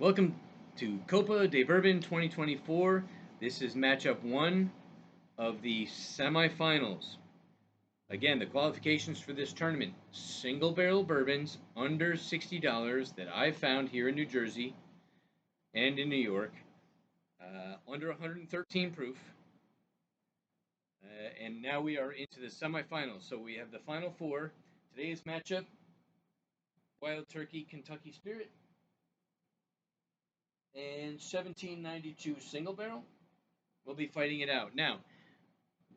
Welcome to Copa de Bourbon 2024. This is matchup one of the semifinals. Again, the qualifications for this tournament: single barrel bourbons under $60 that I found here in New Jersey and in New York, under 113 proof. And now we are into the semifinals. So we have the final four. Today's matchup: Wild Turkey Kentucky Spirit and 1792 single barrel. We'll be fighting it out. Now,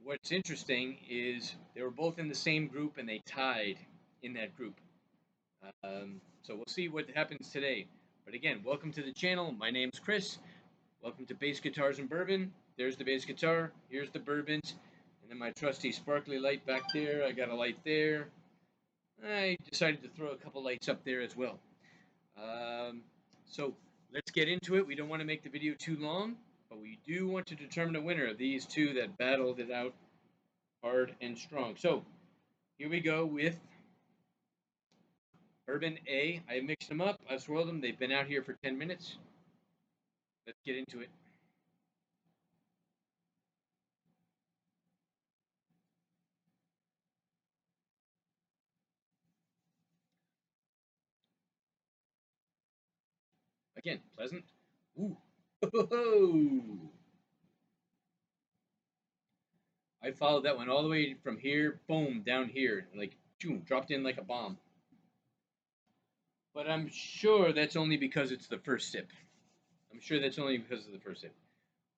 what's interesting is they were both in the same group and they tied in that group. So we'll see what happens today. But again, welcome to the channel. My name's Chris. Welcome to Bass Guitars and Bourbon. There's the bass guitar. Here's the bourbons. And then my trusty sparkly light back there. I got a light there. I decided to throw a couple lights up there as well. So let's get into it. We don't want to make the video too long, but we do want to determine a winner of these two that battled it out hard and strong. So here we go with Bourbon A. I mixed them up. I swirled them. They've been out here for 10 minutes. Let's get into it. Again, pleasant. Ooh. I followed that one all the way from here, boom, down here, like, boom, dropped in like a bomb. But I'm sure that's only because it's the first sip. I'm sure that's only because of the first sip.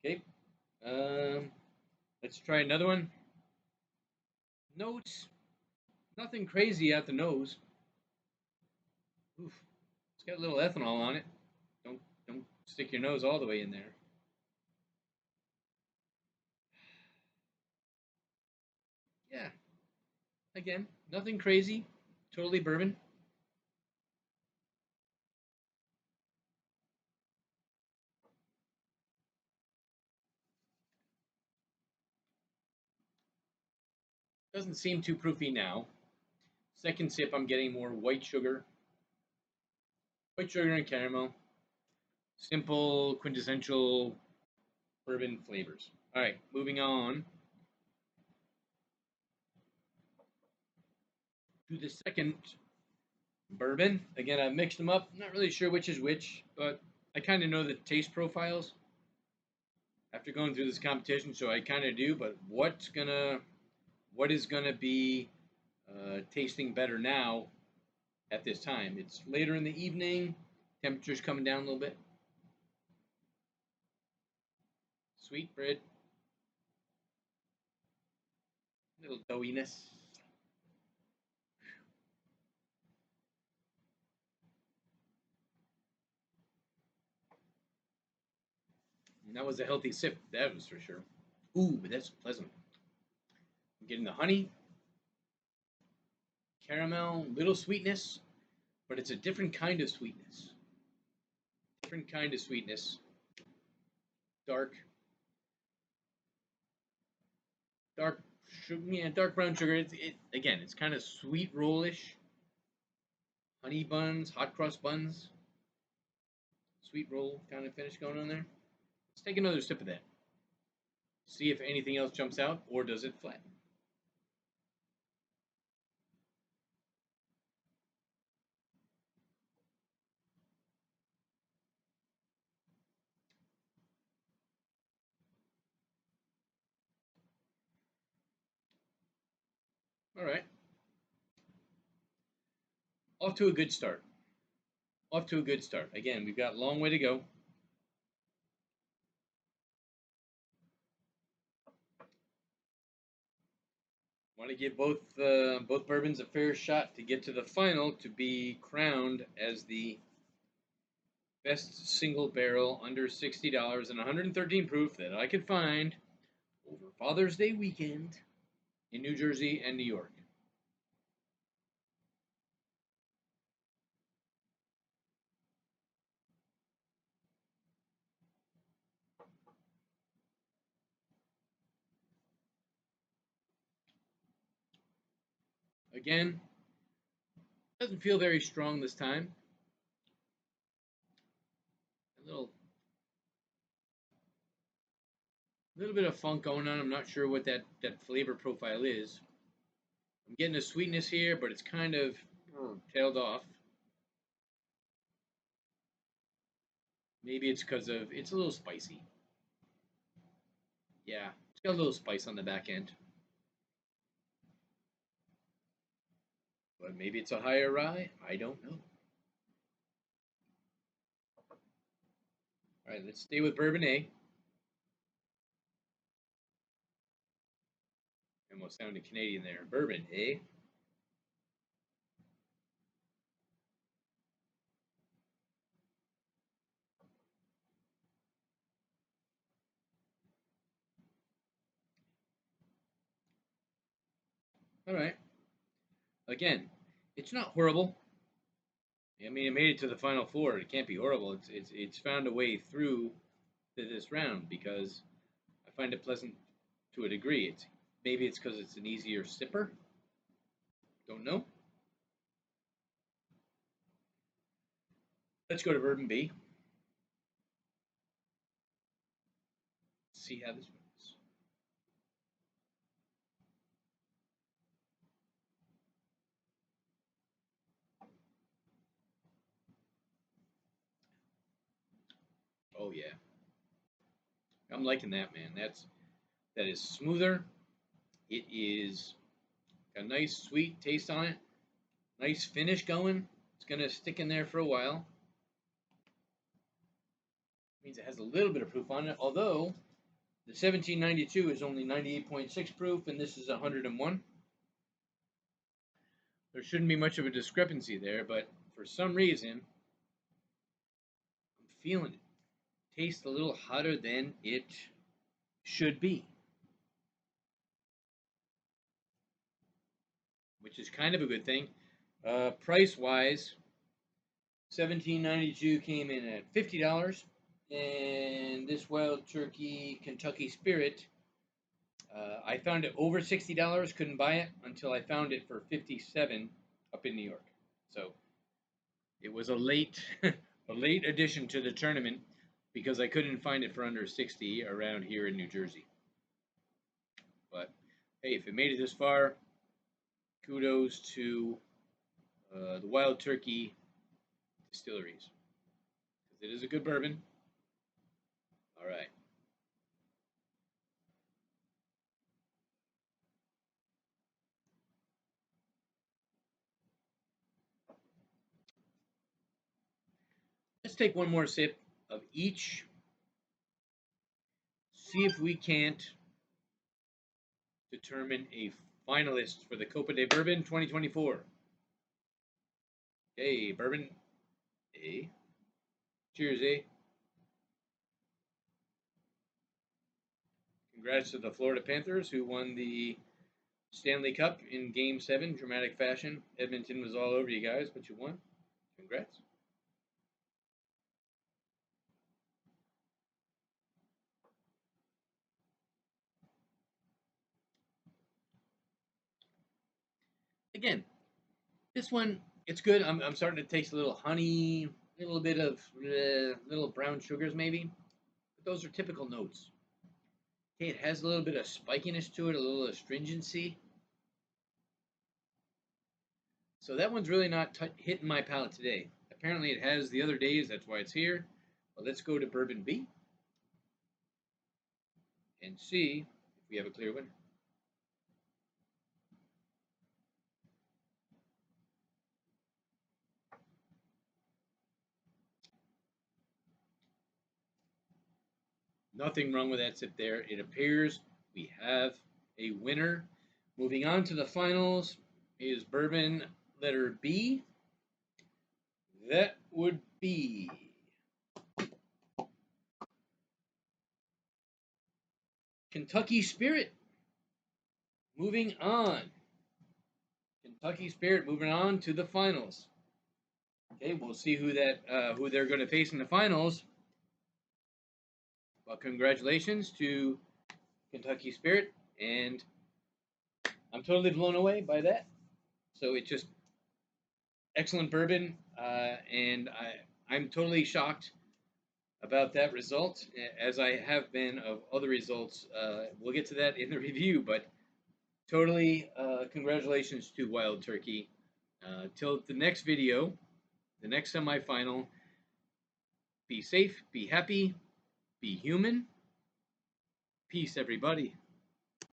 Okay. Let's try another one. Notes. Nothing crazy at the nose. Oof. It's got a little ethanol on it. Don't stick your nose all the way in there. Yeah. Again, nothing crazy. Totally bourbon. Doesn't seem too proofy now. Second sip, I'm getting more white sugar. White sugar and caramel. Simple, quintessential bourbon flavors. All right, moving on to the second bourbon. Again, I mixed them up. Not really sure which is which, but I kind of know the taste profiles after going through this competition, so I kind of do. But what is gonna be tasting better now at this time? It's later in the evening. Temperature's coming down a little bit. Sweet bread, little doughiness. And that was a healthy sip, that was for sure. Ooh, but that's pleasant. I'm getting the honey, caramel, little sweetness, but it's a different kind of sweetness. Different kind of sweetness. Dark, dark, yeah, dark brown sugar. Again, it's kind of sweet rollish. Honey buns, hot cross buns, sweet roll kind of finish going on there. Let's take another sip of that. See if anything else jumps out, or does it flatten? All right. Off to a good start. Off to a good start. Again, we've got a long way to go. Want to give both bourbons a fair shot to get to the final to be crowned as the best single barrel under $60 and 113 proof that I could find over Father's Day weekend in New Jersey and New York. Again, doesn't feel very strong this time. little bit of funk going on. I'm not sure what that flavor profile is. I'm getting a sweetness here, but it's kind of tailed off. Maybe it's because of it's a little spicy. Yeah, it's got a little spice on the back end. But maybe it's a higher rye. I don't know. All right, let's stay with Bourbon A. Almost sounded Canadian there. Bourbon A. All right. Again, it's not horrible. I mean, it made it to the final four. It can't be horrible. It's found a way through to this round because I find it pleasant to a degree. Maybe it's because it's an easier sipper. Don't know. Let's go to Bourbon B. See how this works. Oh yeah, I'm liking that, man. That is smoother. It is a nice sweet taste on it. Nice finish going. It's gonna stick in there for a while. Means it has a little bit of proof on it. Although the 1792 is only 98.6 proof, and this is 101. There shouldn't be much of a discrepancy there, but for some reason, I'm feeling it. Tastes a little hotter than it should be, which is kind of a good thing. Price wise, 1792 came in at $50, and this Wild Turkey Kentucky Spirit, I found it over $60. Couldn't buy it until I found it for 57 up in New York. So it was a late a late addition to the tournament because I couldn't find it for under 60 around here in New Jersey. But hey, if it made it this far, kudos to the Wild Turkey distilleries because it is a good bourbon. All right. Let's take one more sip of each. See if we can't determine a finalist for the Copa de Bourbon 2024. Okay, Bourbon A. Cheers, A. Congrats to the Florida Panthers who won the Stanley Cup in Game 7, dramatic fashion. Edmonton was all over you guys, but you won. Congrats. Again, this one, it's good. I'm starting to taste a little honey, a little bit of little brown sugars maybe. But those are typical notes. Okay, it has a little bit of spikiness to it, a little astringency. So that one's really not hitting my palate today. Apparently it has the other days, that's why it's here. But let's go to Bourbon B and see if we have a clear winner. Nothing wrong with that sip there. It appears we have a winner. Moving on to the finals is Bourbon letter B. That would be Kentucky Spirit. Moving on. Kentucky Spirit moving on to the finals. Okay, we'll see who they're going to face in the finals. Well, congratulations to Kentucky Spirit, and I'm totally blown away by that. So it's just excellent bourbon, and I'm totally shocked about that result, as I have been of other results. We'll get to that in the review, but totally congratulations to Wild Turkey. Till the next video, the next semifinal, be safe, be happy, be human. Peace, everybody.